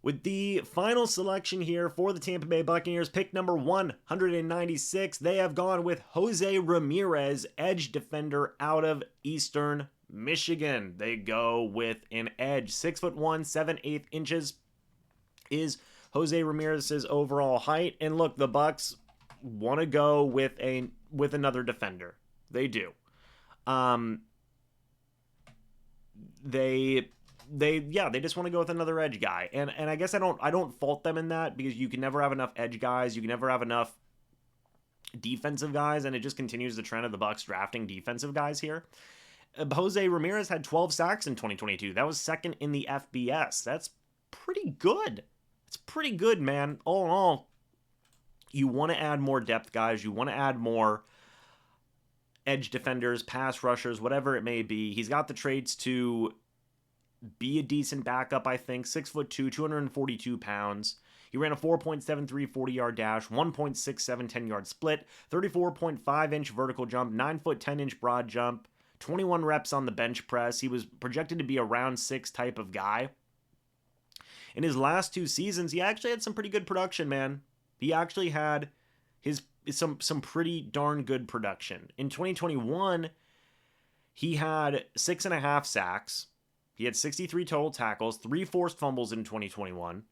With the final selection here for the Tampa Bay Buccaneers, pick number 196, they have gone with Jose Ramirez, edge defender out of Eastern Michigan. They go with an edge. 6'1", 7/8 inches is Jose Ramirez's overall height. And look, the Bucs want to go with another defender. They do. They just want to go with another edge guy. And I guess I don't fault them in that, because you can never have enough edge guys. You can never have enough defensive guys, and it just continues the trend of the Bucs drafting defensive guys here. Jose Ramirez had 12 sacks in 2022. That was second in the FBS. That's pretty good. It's pretty good, man. All in all, you want to add more depth guys. You want to add more edge defenders, pass rushers, whatever it may be. He's got the traits to be a decent backup, I think. 6'2", 242 pounds. He ran a 4.73 40-yard dash, 1.67 10-yard split, 34.5-inch vertical jump, 9-foot 10-inch broad jump, 21 reps on the bench press. He was projected to be a round 6 type of guy. In his last 2 seasons, he actually had some pretty good production, man. He actually had some pretty darn good production. In 2021, he had 6.5 sacks. He had 63 total tackles, 3 forced fumbles in 2021.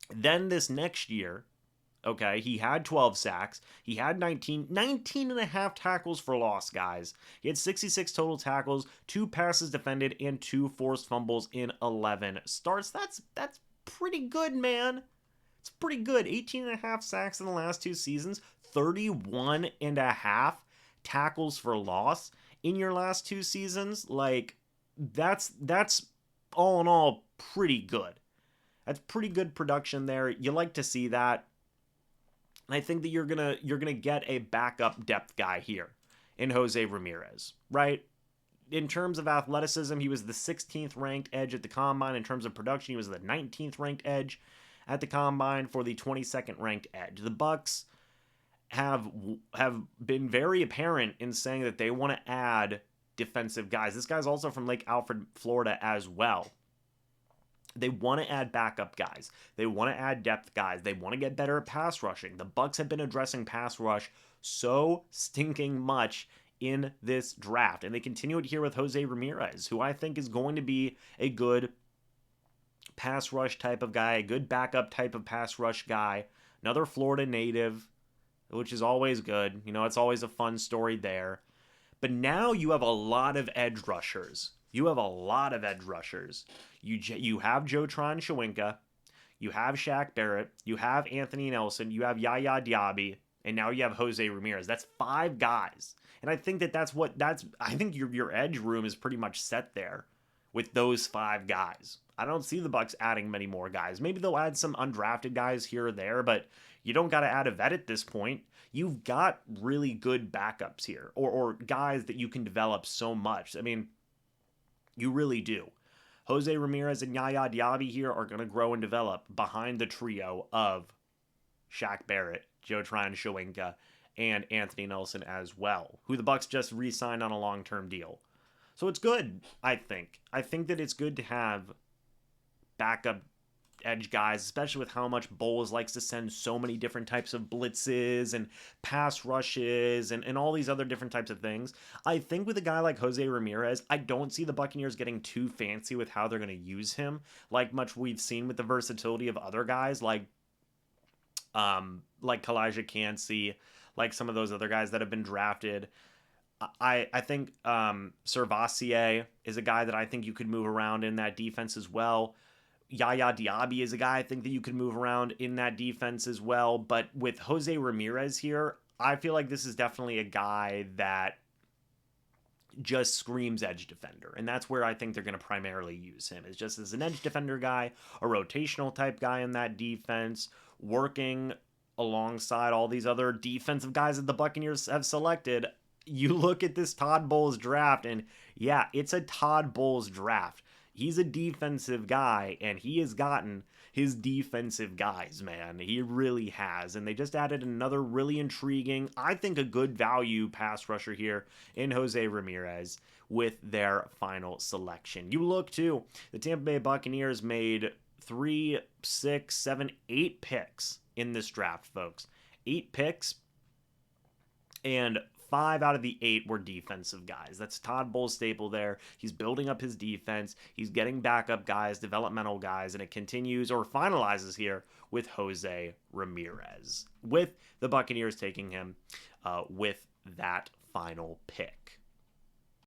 Then this next year, okay, he had 12 sacks. He had 19 and a half tackles for loss, guys. He had 66 total tackles, 2 passes defended, and 2 forced fumbles in 11 starts. That's pretty good, man. It's pretty good. 18 and a half sacks in the last 2 seasons, 31 and a half tackles for loss in your last 2 seasons. Like, that's all in all pretty good. That's pretty good production there. You like to see that. And I think that you're gonna get a backup depth guy here in Jose Ramirez, right? In terms of athleticism, he was the 16th ranked edge at the combine. In terms of production, he was the 19th ranked edge at the combine for the 22nd ranked edge. The Bucs have been very apparent in saying that they want to add defensive guys. This guy's also from Lake Alfred, Florida as well. They want to add backup guys. They want to add depth guys. They want to get better at pass rushing. The Bucs have been addressing pass rush so stinking much in this draft, and they continue it here with Jose Ramirez, who I think is going to be a good pass rush type of guy, a good backup type of pass rush guy. Another Florida native, which is always good. You know, it's always a fun story there. But now you have a lot of edge rushers. You have Jotron Shawinka, you have Shaq Barrett, you have Anthony Nelson, you have Yaya Diaby, and now you have Jose Ramirez. That's 5 guys. And I think I think your edge room is pretty much set there with those 5 guys. I don't see the Bucs adding many more guys. Maybe they'll add some undrafted guys here or there, but you don't got to add a vet at this point. You've got really good backups here, or guys that you can develop so much. I mean, you really do. Jose Ramirez and Yaya Diaby here are going to grow and develop behind the trio of Shaq Barrett, Jotron Shawinka, and Anthony Nelson as well, who the Bucs just re-signed on a long-term deal. So it's good, I think. I think that it's good to have backup edge guys, especially with how much Bowles likes to send so many different types of blitzes and pass rushes and all these other different types of things. I think with a guy like Jose Ramirez, I don't see the Buccaneers getting too fancy with how they're going to use him, like much we've seen with the versatility of other guys like Kalijah Cansey, like some of those other guys that have been drafted. I think Servassier is a guy that I think you could move around in that defense as well. Yaya Diaby is a guy I think that you could move around in that defense as well. But with Jose Ramirez here, I feel like this is definitely a guy that just screams edge defender. And that's where I think they're going to primarily use him, is just as an edge defender guy, a rotational type guy in that defense, working alongside all these other defensive guys that the Buccaneers have selected. You look at this Todd Bowles draft, and yeah, it's a Todd Bowles draft. He's a defensive guy, and he has gotten his defensive guys, man. He really has. And they just added another really intriguing, I think a good value pass rusher here in Jose Ramirez with their final selection. You look, too, the Tampa Bay Buccaneers made 3, 6, 7, 8 picks in this draft, folks. 8 picks, and 5 out of the 8 were defensive guys. That's Todd Bowles' staple there. He's building up his defense. He's getting backup guys, developmental guys, and it continues or finalizes here with Jose Ramirez, with the Buccaneers taking him with that final pick.